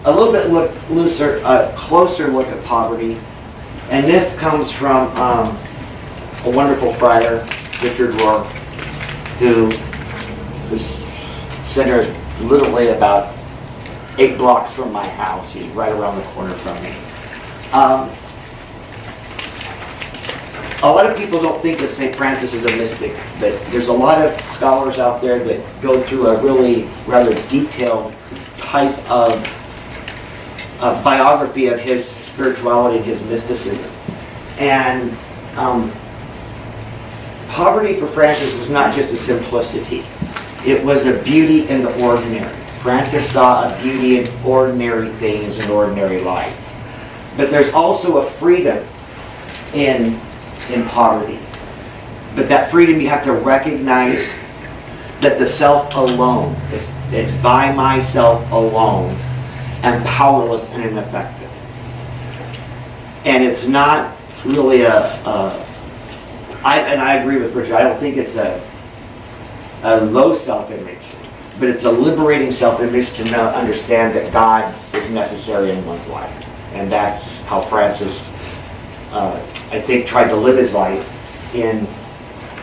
a little bit looser, closer look at poverty. And this comes from a wonderful friar, Richard Rohr, who's centered literally about 8 blocks from my house. He's right around the corner from me. A lot of people don't think of St. Francis as a mystic, but there's a lot of scholars out there that go through a really rather detailed type of biography of his spirituality and his mysticism. And poverty for Francis was not just a simplicity. It was a beauty in the ordinary. Francis saw a beauty in ordinary things and ordinary life. But there's also a freedom in poverty. But that freedom, you have to recognize that the self alone is by myself alone and powerless and ineffective. And it's not really I agree with Richard, I don't think it's a low self-image, but it's a liberating self-image to understand that God is necessary in one's life. And that's how Francis, I think, tried to live his life in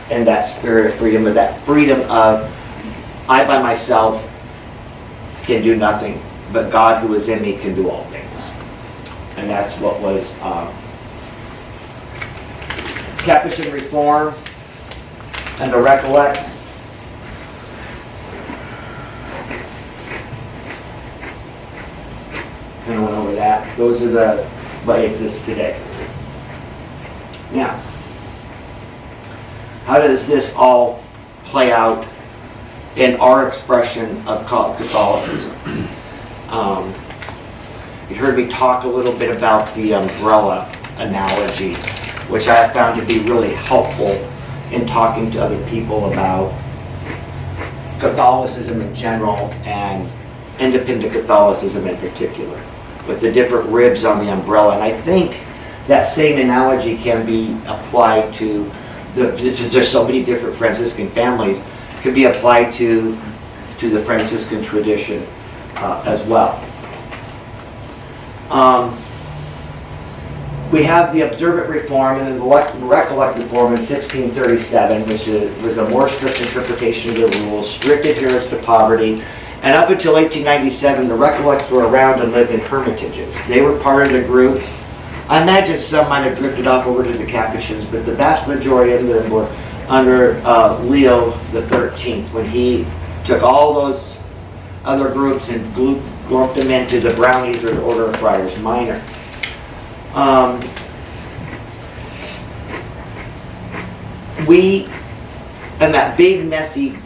that spirit of freedom, or that freedom of, I by myself can do nothing, but God who is in me can do all things. And that's what was Capuchin Reform and the Recollects. Kind of went over that. Those are the what exists today. Now, how does this all play out in our expression of Catholicism? You heard me talk a little bit about the umbrella analogy, which I have found to be really helpful in talking to other people about Catholicism in general and independent Catholicism in particular, with the different ribs on the umbrella. And I think that same analogy can be applied to, since there's so many different Franciscan families, can be applied to the Franciscan tradition as well. We have the Observant Reform and then the Recollect Reform in 1637, which was a more strict interpretation of the rules, strict adherence to poverty. And up until 1897, the Recollects were around and lived in hermitages. They were part of the group. I imagine some might have drifted off over to the Capuchins, but the vast majority of them were under Leo XIII, when he took all those other groups and lumped them into the Brownies, or the Order of Friars Minor. In that big messy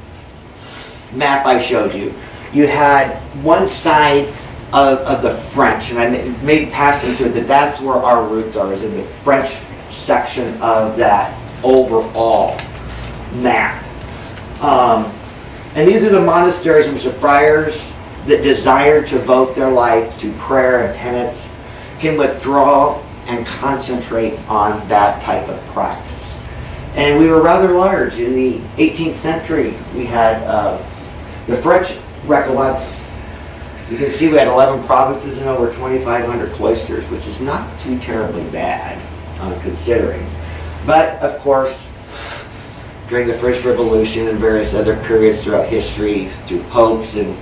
map I showed you, you had one side of the French, and I made pass into it that's where our roots are, is in the French section of that overall map. And these are the monasteries which the friars that desire to devote their life to prayer and penance can withdraw and concentrate on that type of practice. And we were rather large. In the 18th century, we had the French Recollects. You can see we had 11 provinces and over 2,500 cloisters, which is not too terribly bad considering. But, of course, during the French Revolution and various other periods throughout history, through popes and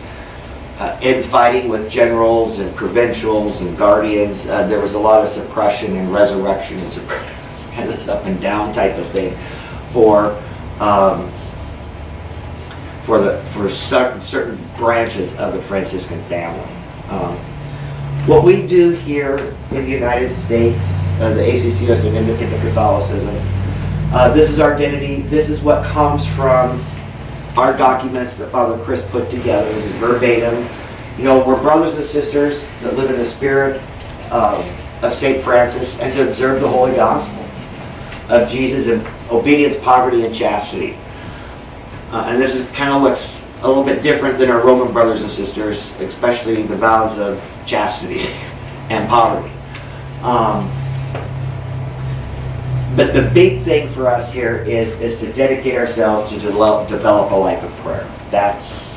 infighting with generals and provincials and guardians, there was a lot of suppression and resurrection and kind of up and down type of thing for certain branches of the Franciscan family. What we do here in the United States, the ACCUS and Independent Catholicism, this is our identity. This is what comes from our documents that Father Chris put together. This is verbatim. You know, we're brothers and sisters that live in the spirit of St. Francis and to observe the Holy Gospel of Jesus in obedience, poverty, and chastity. And this is kind of looks a little bit different than our Roman brothers and sisters, especially the vows of chastity and poverty. But the big thing for us here is to dedicate ourselves to develop a life of prayer. That's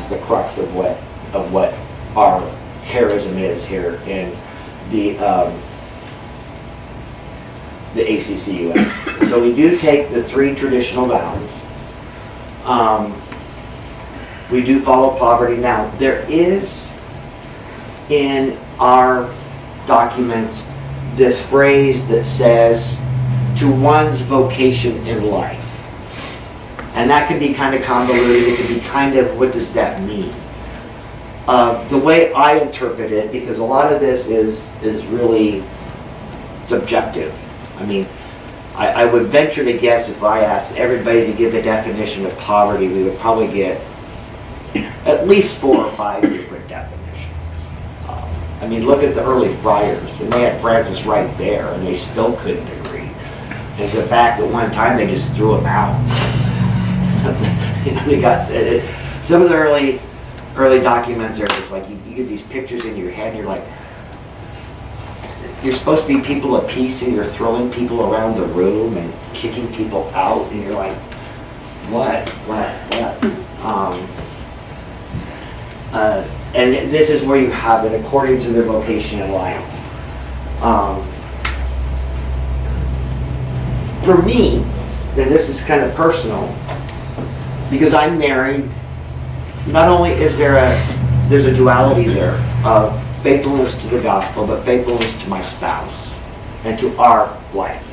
the crux of what our charism is here in the ACCUS. So we do take the 3 traditional vows. We do follow poverty. Now, there is in our documents this phrase that says, to one's vocation in life. And that can be kind of convoluted. It can be kind of, what does that mean? The way I interpret it, because a lot of this is really subjective. I mean, I would venture to guess if I asked everybody to give a definition of poverty, we would probably get at least 4 or 5 different definitions. I mean, look at the early friars, and they had Francis right there, and they still couldn't agree. And the fact that one time they just threw him out. They got some of the early documents are just like you get these pictures in your head, and you're like, you're supposed to be people of peace, and you're throwing people around the room and kicking people out, and you're like, what? And this is where you have it according to their vocation in life. For me, and this is kind of personal, because I'm married, not only is there's a duality there of faithfulness to the gospel, but faithfulness to my spouse and to our life.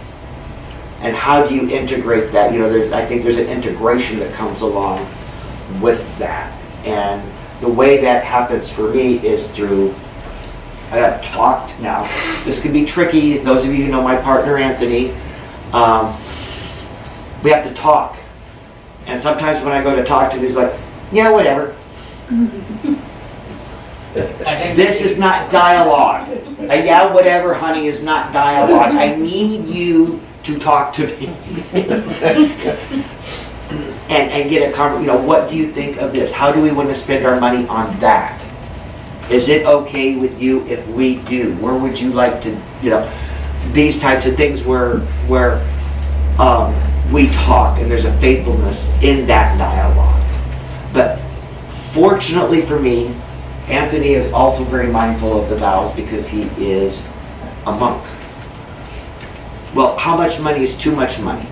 And how do you integrate that? You know, I think there's an integration that comes along with that. And the way that happens for me is through, I got talked now. This can be tricky. Those of you who know my partner, Anthony, we have to talk. And sometimes when I go to talk to him, he's like, yeah, whatever. This is not dialogue. Yeah, whatever, honey, is not dialogue. I need you to talk to me. and get a conversation. You know, what do you think of this? How do we want to spend our money on that? Is it okay with you if we do? Where would you like to, you know, these types of things where we talk and there's a faithfulness in that dialogue. But fortunately for me, Anthony is also very mindful of the vows because he is a monk. Well, how much money is too much money?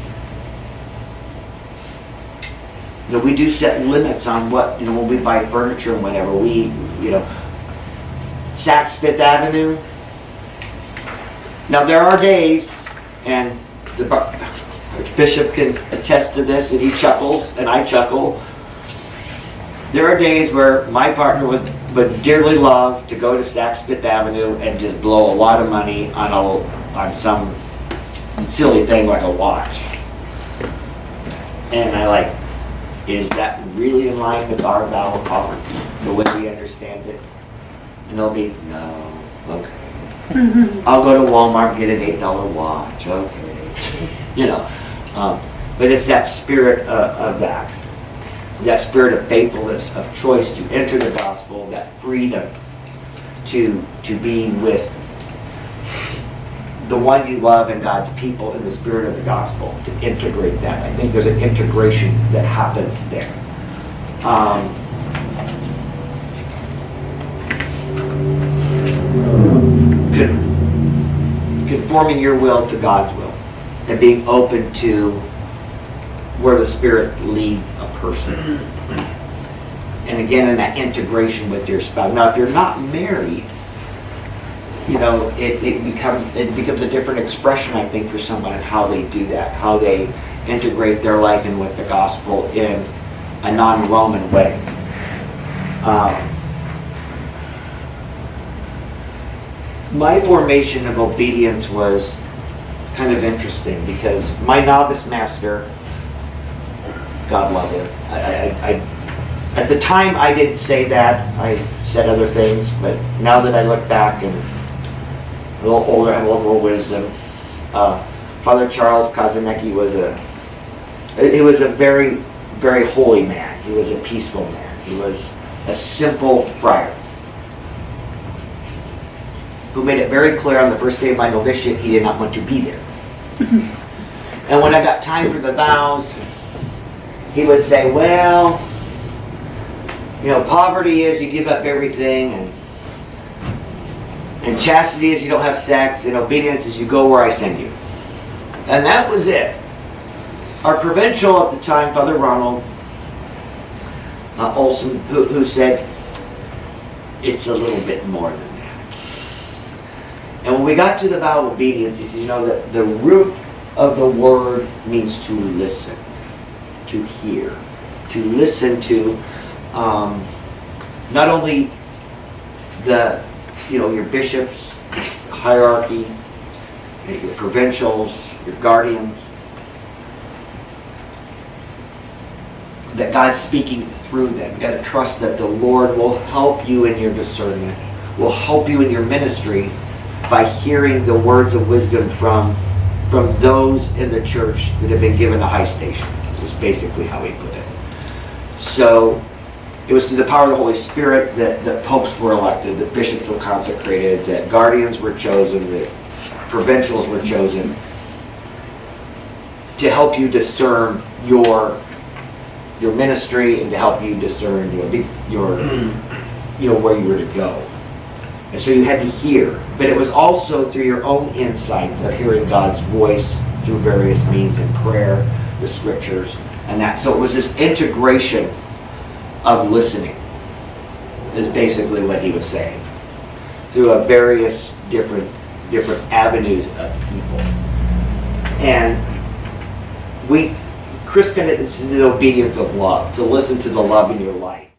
You know, we do set limits on what, you know, when we buy furniture and whatever, we, you know, Saks Fifth Avenue. Now there are days, and the Archbishop can attest to this, and he chuckles, and I chuckle. There are days where my partner would dearly love to go to Saks Fifth Avenue and just blow a lot of money on some silly thing like a watch. And I like, is that really in line with our vow of poverty, the way we understand it? And they'll be, no, okay. I'll go to Walmart and get an $8 watch, okay. You know, but it's that spirit of that spirit of faithfulness, of choice to enter the gospel, that freedom to be with the one you love and God's people in the spirit of the gospel, to integrate that. I think there's an integration that happens there. Conforming your will to God's will and being open to where the Spirit leads a person. And again, in that integration with your spouse. Now, if you're not married, you know, it becomes a different expression, I think, for someone and how they do that, how they integrate their life in with the gospel in a non-Roman way. My formation of obedience was kind of interesting because my novice master, God love him, I at the time I didn't say that, I said other things, but now that I look back and a little older, I have a little more wisdom. Father Charles Kazanecki was a very, very holy man. He was a peaceful man. He was a simple friar who made it very clear on the first day of my novitiate he did not want to be there. And when I got time for the vows, he would say, well, you know, poverty is you give up everything, and And chastity is you don't have sex, and obedience is you go where I send you. And that was it. Our provincial at the time, Father Ronald Olson, who said, it's a little bit more than that. And when we got to the vow of obedience, he said, that the root of the word means to listen, to hear, to listen to not only your bishops, hierarchy, your provincials, your guardians, that God's speaking through them. You got to trust that the Lord will help you in your discernment, will help you in your ministry by hearing the words of wisdom from those in the church that have been given a high station. Is basically how he put it. So it was through the power of the Holy Spirit that popes were elected, that bishops were consecrated, that guardians were chosen, that provincials were chosen to help you discern your ministry and to help you discern your where you were to go. And so you had to hear, but it was also through your own insights of hearing God's voice through various means in prayer, the scriptures, and that. So it was this integration of listening, is basically what he was saying, through a various different avenues of people. And Chris it's the obedience of love, to listen to the love in your life.